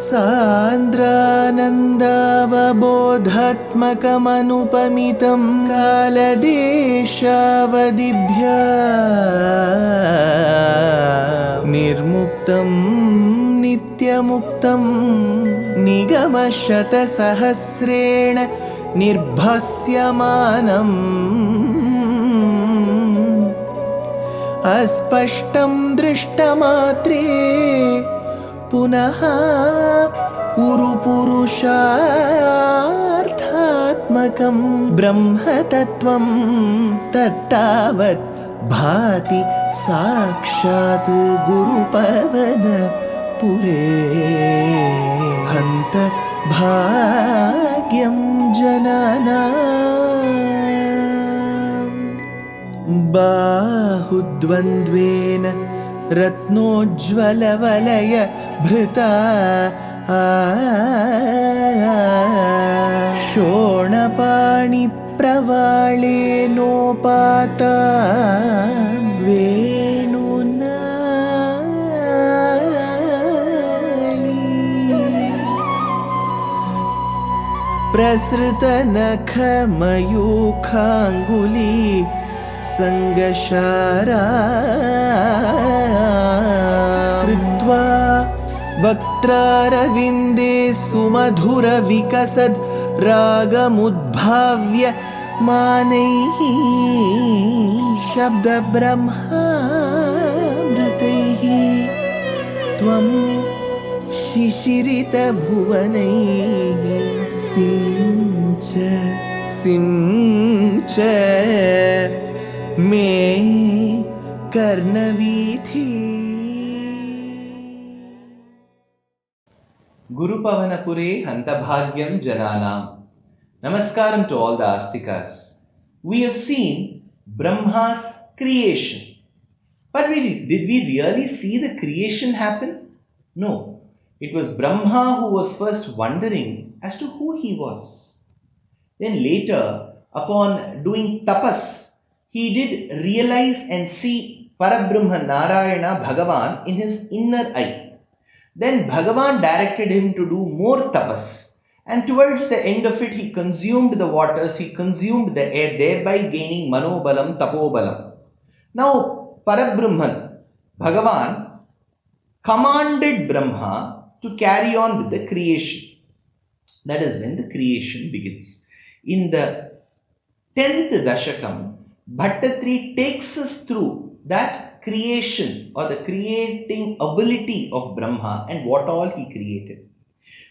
सान्द्रानन्दावबोधात्मकमनुपमितं कालदेशावदिभ्या निर्मुक्तं नित्यमुक्तं निगमशतसहस्रेण निर्भास्यमानम् अस्पष्टं दृष्टमात्रे पुनः उरुपुरुषार्थात्मकं ब्रह्मतत्त्वं तत्तावत् भाति साक्षात् गुरुपवनपुरे हन्त भाग्यं जनानां बाहुद्वन्द्वेन रत्नोज्ज्वलवलय भृता शोणपाणिप्रवाळेनोपाता वेणुनाळी प्रसृतनखमयूखाङ्गुली संगशारा कृत्वा वक्त्रारविन्दे सुमधुरविकसद् रागमुद्भाव्य मानैः शब्दब्रह्मामृतैः त्वं शिशिरितभुवनैः सिञ्च मे कर्णवीथि. Guru Pavanapure Hantabhagyam Jananam. Namaskaram to all the Astikas. We have seen Brahma's creation. But did we really see the creation happen? No. It was Brahma who was first wondering as to who he was. Then later, upon doing tapas, he did realize and see Parabrahma Nārāyaṇa Bhagavan in his inner eye. Then Bhagavan directed him to do more tapas, and towards the end of it he consumed the waters, he consumed the air, thereby gaining manobalam, tapobalam. Now Parabrahman, Bhagavan, commanded Brahma to carry on with the creation. That is when the creation begins. In the 10th Dashakam, Bhaṭṭatiri takes us through that creation or the creating ability of Brahma and what all he created.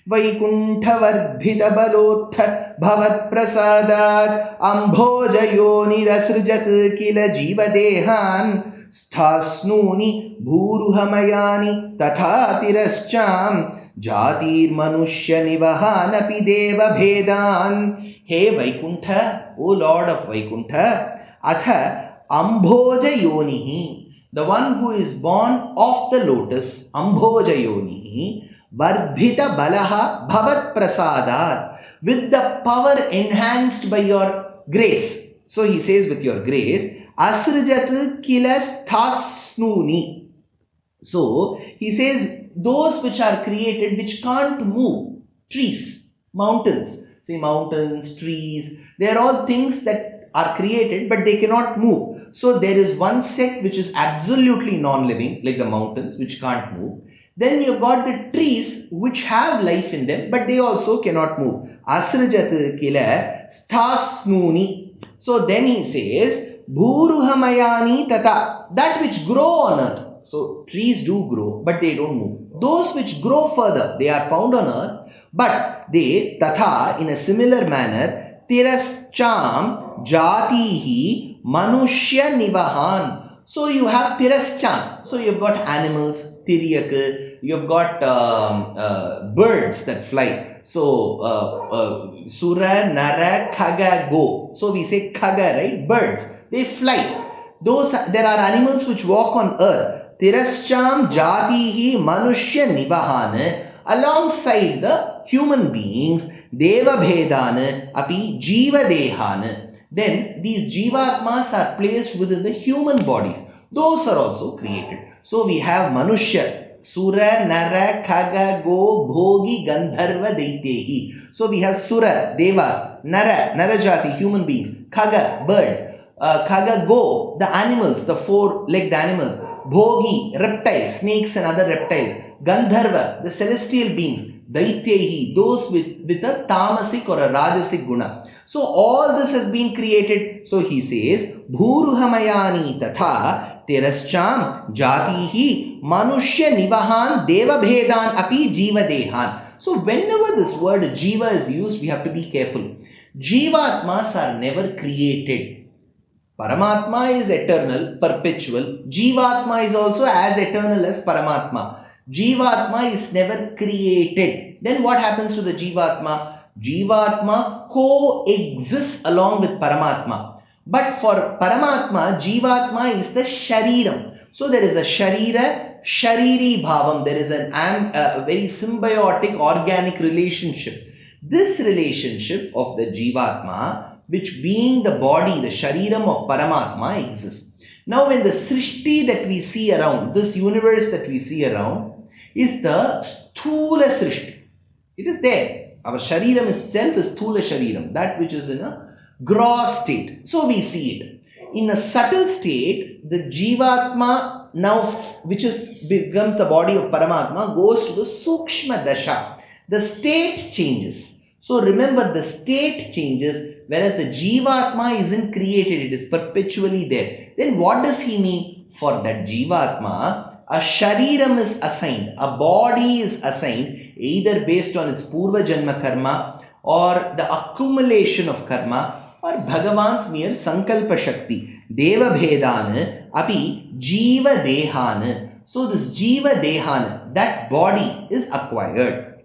Vaikuntha vardhita balotha bhavat prasadat ambhojayoni rasrjat kila jiva dehan sthasnuni bhuruhamayani tatha tirascham jatir manushya nivahanapi deva bhedan. Hey Vaikuntha, O Lord of Vaikuntha, Atha Ambhoja Yonihi, the one who is born of the lotus, Ambhoja Yonihi, Vardhita Balaha Bhavat Prasadat, with the power enhanced by your grace. So he says, with your grace, Asrjat Kilas Thasnuni. So he says, those which are created which can't move, trees, mountains. See, mountains, trees, they are all things that are created but they cannot move. So there is one set which is absolutely non-living, like the mountains which can't move. Then you got the trees which have life in them but they also cannot move. Asrjat kila sthasnuni. So then he says, Bhuruhamayani tata, that which grow on earth. So trees do grow but they don't move. Those which grow further, they are found on earth. But they, tatha, in a similar manner, tirascham jatihi manushya nivahan. So you have tirascham. So you've got animals, tiryak, you've got birds that fly. So sura, nara, khaga, go. So we say khaga, right? Birds. They fly. There are animals which walk on earth. Tirascham jatihi manushya nivahan. Alongside the human beings, deva bhedana api jiva dehana. Then these jivatmas are placed within the human bodies. Those are also created. So we have manushya. Sura, Nara, Khaga, Go, Bhogi, Gandharva, Daitehi. So we have Sura, Devas, Nara, Narajati, human beings, Khaga, birds, Khaga, Go, the animals, the four-legged animals, Bhogi, reptiles, snakes and other reptiles, Gandharva, the celestial beings, Daitehi, those with a tamasic or a rajasic guna. So all this has been created. So he says, Bhuruhamayani tatha terascham jatihi manushya nivahan deva bhedan api jiva dehan. So whenever this word jiva is used, we have to be careful. Jivatmas are never created. Paramatma is eternal, perpetual. Jivatma is also as eternal as Paramatma. Jivatma is never created. Then what happens to the Jivatma? Jivatma coexists along with Paramatma. But for Paramatma, Jivatma is the Shariram. So there is a Sharira, Shariri Bhavam. There is a very symbiotic organic relationship. This relationship of the Jivatma, which being the body, the Shariram of Paramatma, exists. Now when the Srishti that we see around, this universe that we see around, is the Sthula Srishti. It is there. Our Shariram itself is Sthula Shariram, that which is in a gross state. So we see it. In a subtle state, the Jivatma now, which becomes the body of Paramatma, goes to the Sukshma Dasha. The state changes. So remember, the state changes, whereas the Jivatma isn't created, it is perpetually there. Then what does he mean? For that Jivatma, a Shariram is assigned, a body is assigned, either based on its Purva Janma karma or the accumulation of karma or Bhagavan's mere Sankalpa Shakti. Deva Bhedan api Jiva Dehan. So this Jiva Dehan, that body is acquired.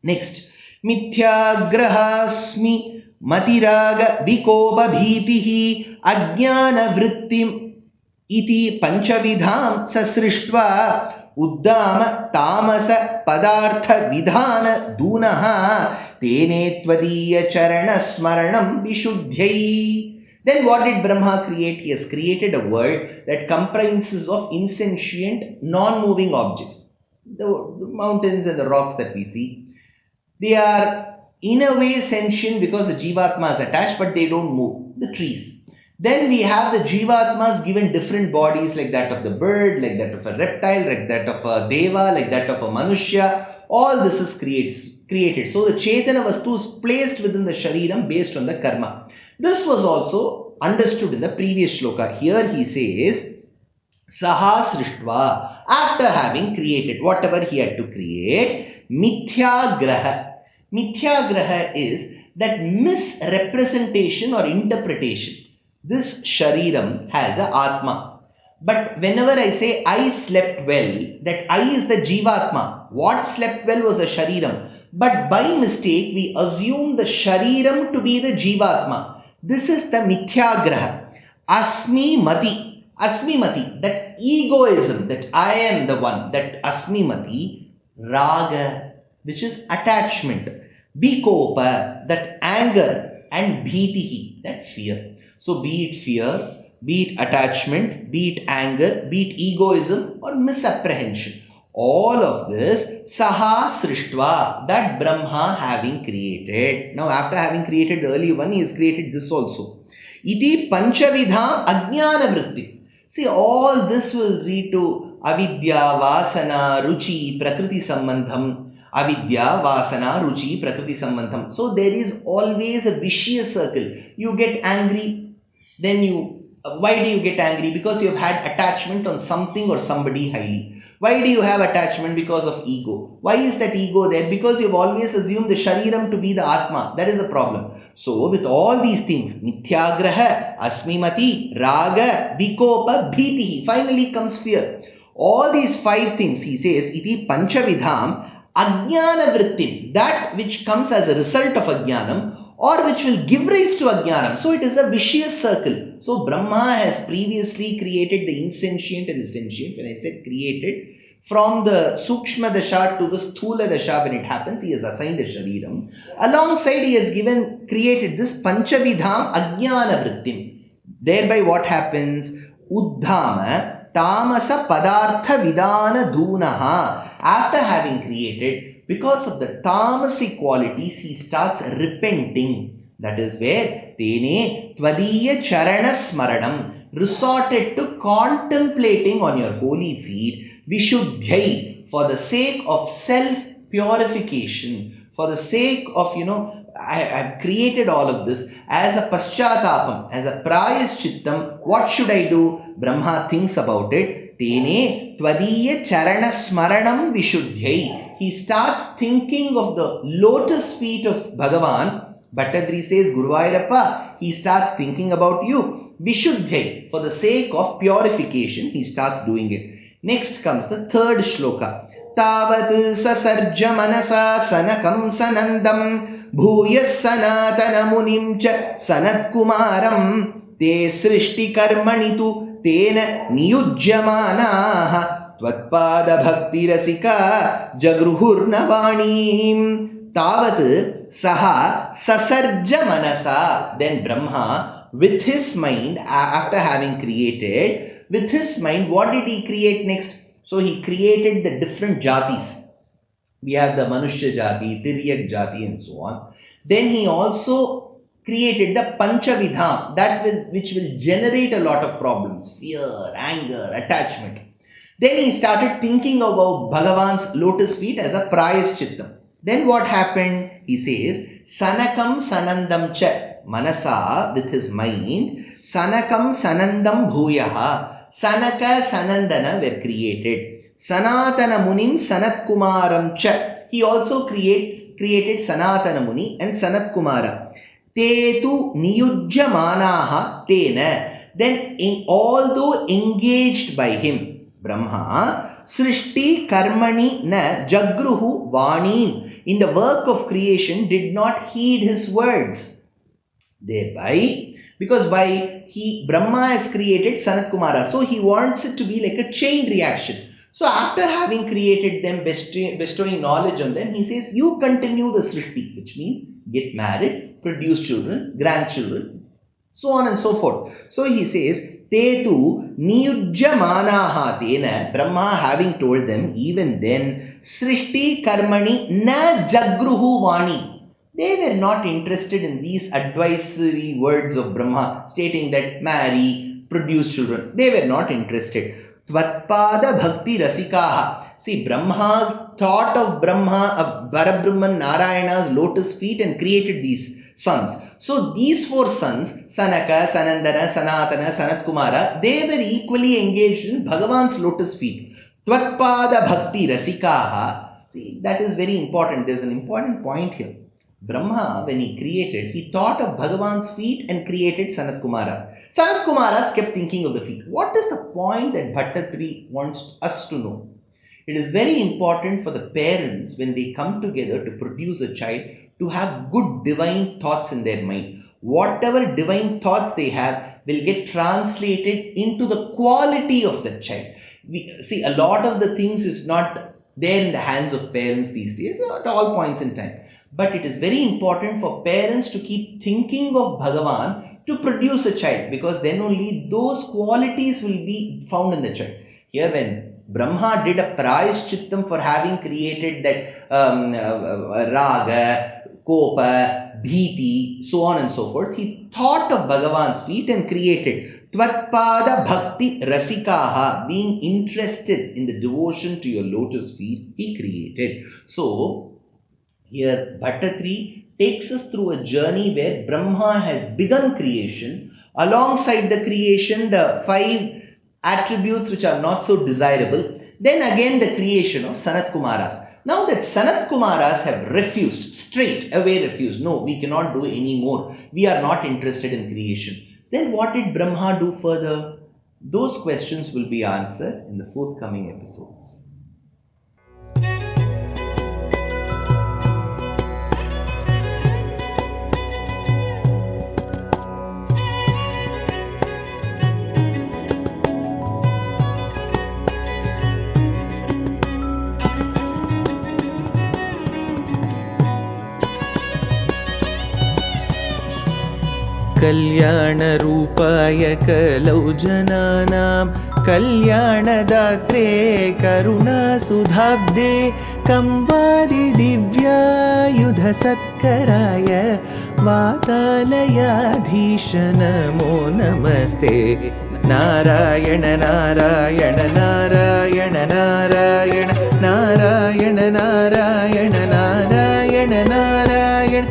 Next, Mithyagrahasmi Matiraga Vikopa Bhitihi Ajnana Vrittim Iti Panchavidham Sasrishtva Uddama Tamasa Padartha Vidhana Dunaha Tene Tvadiya Charana Smaranam Vishuddhyai. Then what did Brahma create? He has created a world that comprises of insentient, non-moving objects. The mountains and the rocks that we see, they are in a way sentient because the Jivatma is attached, but they don't move. The trees. Then we have the Jivatmas given different bodies, like that of the bird, like that of a reptile, like that of a deva, like that of a manushya. All this is created. So the Chetana Vastu is placed within the Shariram based on the karma. This was also understood in the previous shloka. Here he says, Saha Srishtva, after having created whatever he had to create, Mithyagraha. Mithyagraha is that misrepresentation or interpretation. This Shariram has a Atma. But whenever I say I slept well, that I is the Jivatma. What slept well was the Shariram. But by mistake, we assume the Shariram to be the Jivatma. This is the Mithyagraha. Asmi Mati. Asmi Mati, that egoism, that I am the one, that Asmi Mati. Raga, which is attachment. Vikopa, that anger. And Bhitihi, that fear. So be it fear, be it attachment, be it anger, be it egoism or misapprehension. All of this, Saha Srishtva, that Brahma having created. Now after having created the early one, he has created this also. Iti Panchavidham Ajnana Vritti. See, all this will lead to Avidya, Vasana, Ruchi, Prakriti Sambandham. Avidya, Vasana, Ruchi, Prakriti Sambandham. So there is always a vicious circle. You get angry. Then why do you get angry? Because you have had attachment on something or somebody highly. Why do you have attachment? Because of ego. Why is that ego there? Because you have always assumed the Shariram to be the Atma. That is the problem. So with all these things, Mithyagraha, Asmimati, Raga, Vikopa, Bhitihi, finally comes fear. All these five things, he says, Iti Panchavidham, Ajnana Vrittim, that which comes as a result of Ajnanam, or which will give rise to Ajnanam. So it is a vicious circle. So Brahma has previously created the insentient and the sentient. When I said created, from the Sukshma Dasha to the Sthula Dasha, when it happens, he has assigned a Shariram. Alongside, he has created this Panchavidham Ajnana Vrittim. Thereby what happens? Uddhama, tamasa padartha vidana dhunaha. After having created, because of the tamasic qualities, he starts repenting. That is where tene tvadiya charana smaranam, resorted to contemplating on your holy feet, vishuddhyai, for the sake of self purification, for the sake of, I have created all of this as a paschatapam, as a prayaschittam. What should I do? Brahma thinks about it. Tene tvadiya charana smaranam vishuddhyai. He starts thinking of the lotus feet of Bhagavan. Bhaṭṭatiri says, Guruvayurappa, he starts thinking about you. Vishuddhyai, for the sake of purification, he starts doing it. Next comes the third shloka. Tavat sasarja manasa sanakam sanandam bhuyas sanatana munim cha sanat kumaram te srishti karmanitu tena niyujyamanaha tvatpada bhakti rasika jagruhurnavanim. Tavat saha sasarja manasa. Then Brahma, with his mind, after having created, with his mind, what did he create next? So he created the different jatis. We have the Manushya Jati, Tiryak Jati and so on. Then he also created the Panchavidham, which will generate a lot of problems. Fear, anger, attachment. Then he started thinking about Bhagavan's lotus feet as a prayaschittam. Then what happened? He says, Sanakam sanandam cha, manasa, with his mind, Sanakam sanandam bhuyaha. Sanaka, Sanandana were created. Sanatana Munim Sanat Kumaram cha. He also created Sanatana Muni and Sanat Kumara. Tetu niyujyamanaha tena. Then, although engaged by him, Brahma, Srishti Karmani na Jagruhu Vani, in the work of creation, did not heed his words. Thereby, because Brahma has created Sanat Kumara, so he wants it to be like a chain reaction. So after having created them, bestowing knowledge on them, he says, you continue the Srishti, which means get married, produce children, grandchildren, so on and so forth. So he says, Tetu niyujyamanaha tena, Brahma having told them, even then, Srishti Karmani na Jagruhu Vani. They were not interested in these advisory words of Brahma stating that marry, produce children. They were not interested. Tvatpada bhakti rasikaha. See, Brahma thought of Parabrahman Narayana's lotus feet and created these sons. So these four sons, Sanaka, Sanandana, Sanatana, Sanat Kumara, they were equally engaged in Bhagavan's lotus feet. Tvatpada bhakti rasikaha. See, that is very important. There's an important point here. Brahma, when he created, he thought of Bhagavan's feet and created Sanat Kumaras. Sanat Kumaras kept thinking of the feet. What is the point that Bhaṭṭatiri wants us to know? It is very important for the parents, when they come together to produce a child, to have good divine thoughts in their mind. Whatever divine thoughts they have will get translated into the quality of the child. See, a lot of the things is not there in the hands of parents these days, at all points in time. But it is very important for parents to keep thinking of Bhagavan to produce a child, because then only those qualities will be found in the child. Here, when Brahma did a prayaschittam for having created that raga, kopa, bhiti, so on and so forth, he thought of Bhagavan's feet and created Tvatpada bhakti rasikaha, being interested in the devotion to your lotus feet, he created. So, here Bhaṭṭatiri takes us through a journey where Brahma has begun creation. Alongside the creation, the 5 attributes which are not so desirable. Then again the creation of Sanat Kumaras. Now that Sanat Kumaras have refused, straight away refused, no, we cannot do any more. We are not interested in creation. Then what did Brahma do further? Those questions will be answered in the forthcoming episodes. कल्याणरूपाय कलौ जनानां कल्याणदात्रे करुणासुधाब्दे कंवादिदिव्यायुधसत्कराय वातालयाधीश नमो नमस्ते। नारायण नारायण नारायण नारायण नारायण नारायण नारायण नारायण नारायण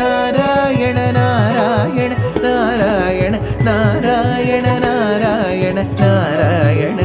नारायण नारायण नारायण नारायण नारायण नारायण